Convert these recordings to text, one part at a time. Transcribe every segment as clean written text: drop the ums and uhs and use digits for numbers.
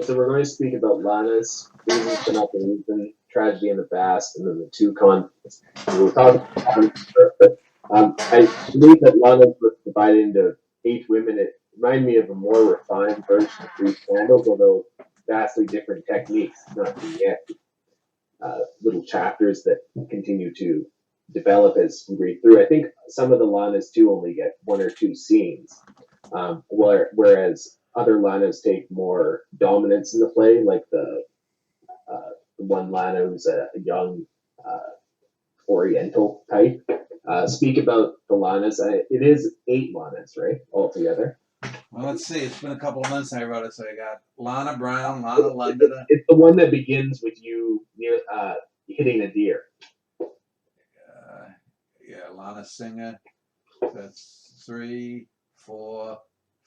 So we're going to speak about Lanas, reasons for not believing, tragedy in the past, and then the two conflicts. We'll talk about I believe that Lanas was divided into 8 women. It reminded me of a more refined version of Three Candles, although vastly different techniques, not yet little chapters that continue to develop as we read through. I think some of the Lanas too only get 1 or 2 scenes, whereas other Lanas take more dominance in the play, like the one Lana who's a young uh, Oriental type. Speak about the Lanas. It is 8 Lanas, right, altogether. Well, let's see. It's been a couple of months I wrote it, so I got Lana Brown, Lana London. It's the one that begins with you hitting a deer. Yeah, Lana Singer. That's 3, 4,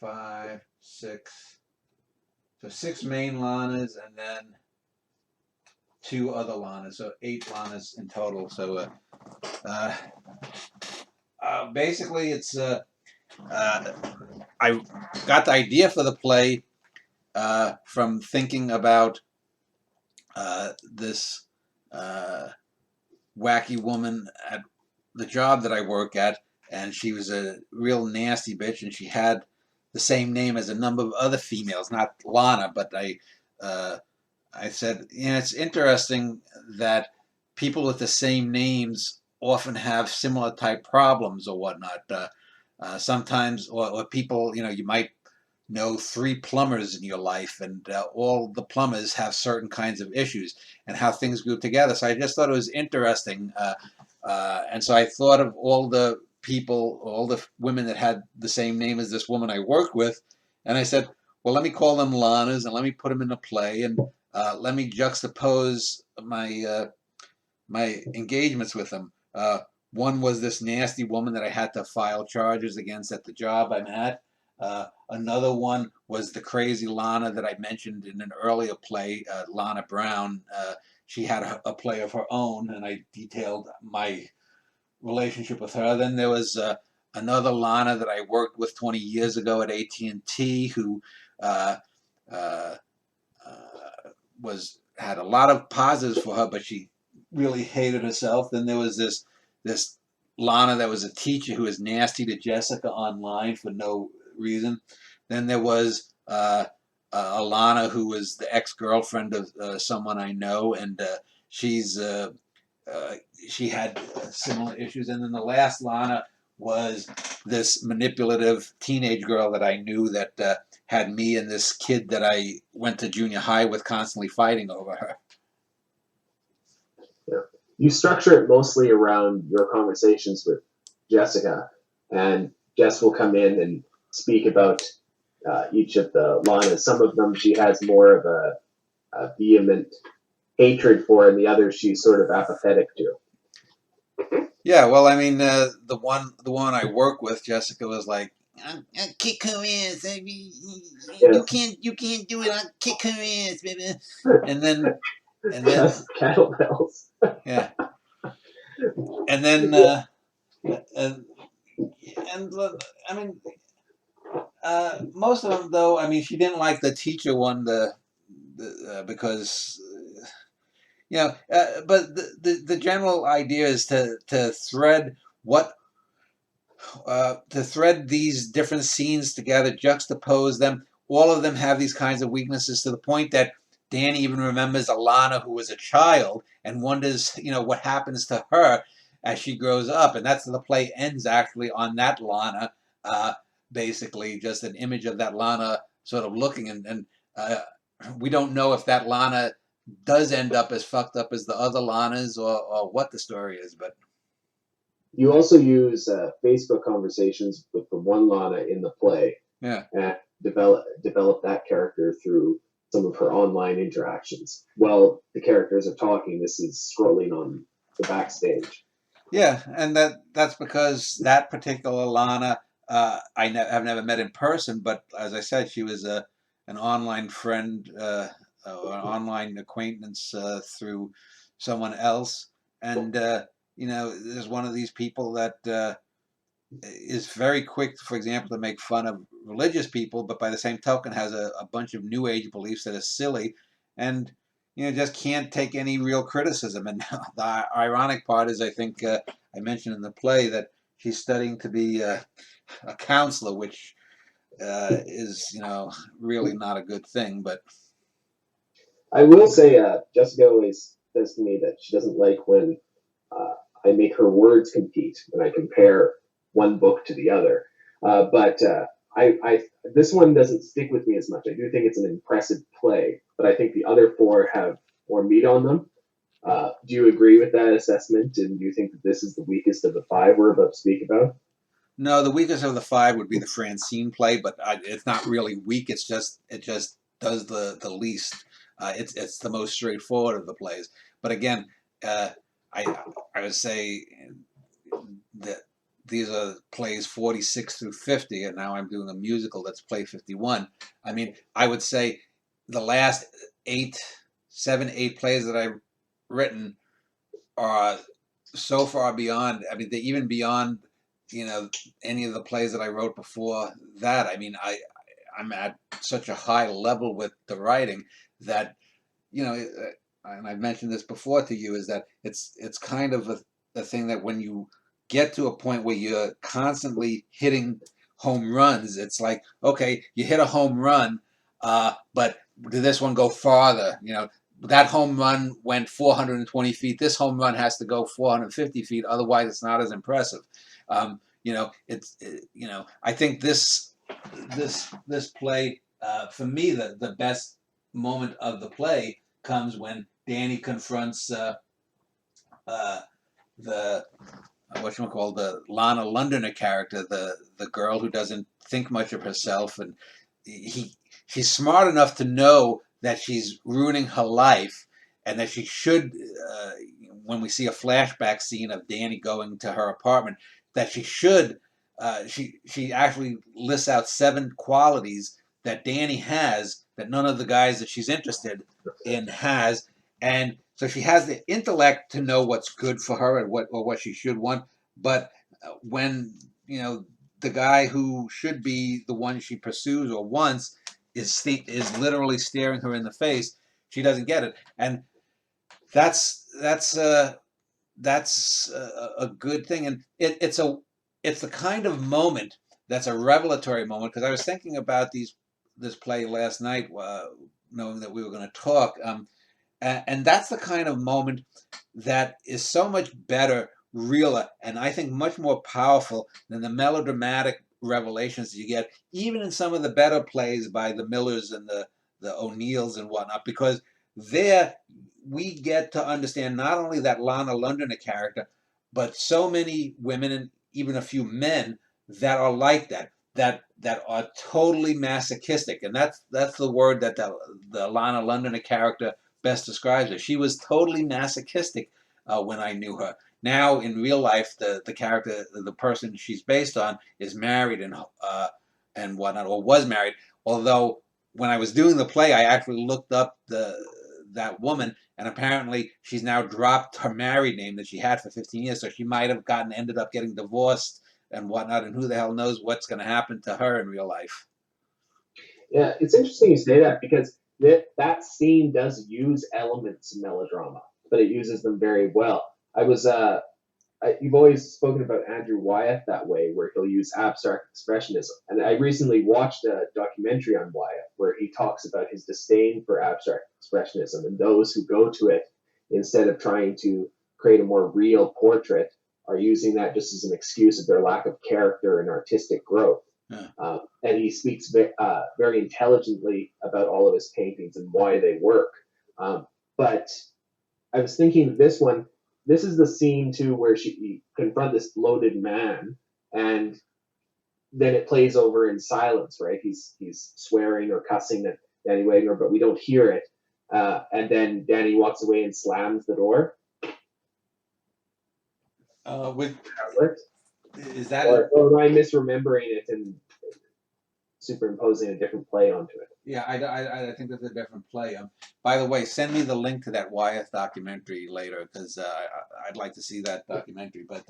5, 6. So 6 main Lanas and then 2 other Lanas. So 8 Lanas in total. So basically, it's I got the idea for the play from thinking about this wacky woman at the job that I work at, and she was a real nasty bitch, and she had the same name as a number of other females, not Lana, but I said, it's interesting that people with the same names often have similar type problems or whatnot. Sometimes, or people, you might know 3 plumbers in your life, and all the plumbers have certain kinds of issues, and how things go together. So I just thought it was interesting. And so I thought of all the people, all the women that had the same name as this woman I worked with, and I said, well, let me call them Lanas, and let me put them in a play, and let me juxtapose my engagements with them. One was this nasty woman that I had to file charges against at the job I'm at. Another one was the crazy Lana that I mentioned in an earlier play, Lana Brown. She had a play of her own, and I detailed my relationship with her. Then there was another Lana that I worked with 20 years ago at AT&T, who uh, uh, had a lot of positives for her, but she really hated herself. Then there was this Lana that was a teacher who was nasty to Jessica online for no reason. Then there was Alana, who was the ex-girlfriend of someone I know, and she's she had similar issues. And then the last Lana was this manipulative teenage girl that I knew that had me and this kid that I went to junior high with constantly fighting over her. Yeah. You structure it mostly around your conversations with Jessica, and Jess will come in and speak about each of the Lanas. Some of them she has more of a vehement hatred for, and the others she's sort of apathetic to. Yeah, well, I mean, the one I work with, Jessica, was like, I'll kick her ass. I mean, Yes. you can't do it. I'll kick her ass, baby. And then Just kettlebells. yeah, and then and, and I mean, most of them though. I mean, she didn't like the teacher one, because but the general idea is to thread what to thread these different scenes together, juxtapose them. All of them have these kinds of weaknesses, to the point that Danny even remembers Alana, who was a child, and wonders, what happens to her as she grows up. And that's the play ends actually on that Lana, uh, basically just an image of that Lana sort of looking, and we don't know if that Lana does end up as fucked up as the other Lanas, or what the story is, but You also use Facebook conversations with the one Lana in the play, yeah. and develop that character through some of her online interactions. While the characters are talking, this is scrolling on the backstage. Yeah, and that's because that particular Lana, I've never met in person, but as I said, she was an online friend, or an online acquaintance through someone else, and is one of these people that is very quick, for example, to make fun of religious people, but by the same token has a bunch of New Age beliefs that are silly, and just can't take any real criticism. And the ironic part is, I think I mentioned in the play that she's studying to be a counselor, which is really not a good thing. But I will say, Jessica always says to me that she doesn't like when I make her words compete when I compare one book to the other. But this one doesn't stick with me as much. I do think it's an impressive play, but I think the other four have more meat on them. Do you agree with that assessment? And do you think that this is the weakest of the five we're about to speak about? no, the weakest of the five would be the Francine play, but it's not really weak. It just does the least. It's the most straightforward of the plays. But again, uh, I would say that these are plays 46 through 50, and now I'm doing a musical that's play 51. I mean, I would say the last 8 plays that I've written are so far beyond. I mean, they even beyond any of the plays that I wrote before that. I mean, I'm at such a high level with the writing that and I've mentioned this before to you, is that it's kind of a thing that when you get to a point where you're constantly hitting home runs, it's like, okay, you hit a home run, but did this one go farther? That home run went 420 feet. This home run has to go 450 feet. Otherwise, it's not as impressive. I think this play, for me, the best moment of the play comes when Danny confronts the whatchamacallit, the Lana Londoner character, the girl who doesn't think much of herself, and she's smart enough to know that she's ruining her life, and that she should, when we see a flashback scene of Danny going to her apartment, that she should, she actually lists out 7 qualities that Danny has that none of the guys that she's interested in has, and so she has the intellect to know what's good for her and what she should want. But when the guy who should be the one she pursues or wants is literally staring her in the face, she doesn't get it, and that's a good thing, and it's the kind of moment that's a revelatory moment. Because I was thinking about this play last night, knowing that we were going to talk. And that's the kind of moment that is so much better, realer, and I think much more powerful than the melodramatic revelations that you get, even in some of the better plays by the Millers and the O'Neills and whatnot, because there we get to understand not only that Lana Londoner character, but so many women and even a few men that are like that are totally masochistic, and that's the word that the Lana Londoner character best describes her. She was totally masochistic when I knew her. Now in real life, the character, the person she's based on, is married and whatnot, or was married. Although when I was doing the play, I actually looked up that woman, and apparently she's now dropped her married name that she had for 15 years. So she might have ended up getting divorced and whatnot, and who the hell knows what's going to happen to her in real life. Yeah, it's interesting you say that because that scene does use elements of melodrama, but it uses them very well. You've always spoken about Andrew Wyeth that way, where he'll use abstract expressionism. And I recently watched a documentary on Wyeth where he talks about his disdain for abstract expressionism and those who go to it instead of trying to create a more real portrait are using that just as an excuse of their lack of character and artistic growth. Yeah. And he speaks very intelligently about all of his paintings and why they work. But I was thinking this is the scene too where she confront this bloated man, and then it plays over in silence, right? He's swearing or cussing at Danny Wagner, but we don't hear it. And then Danny walks away and slams the door. Is that or am I misremembering it and superimposing a different play onto it? Yeah, I think that's a different play. By the way, send me the link to that Wyeth documentary later, because I'd like to see that documentary. But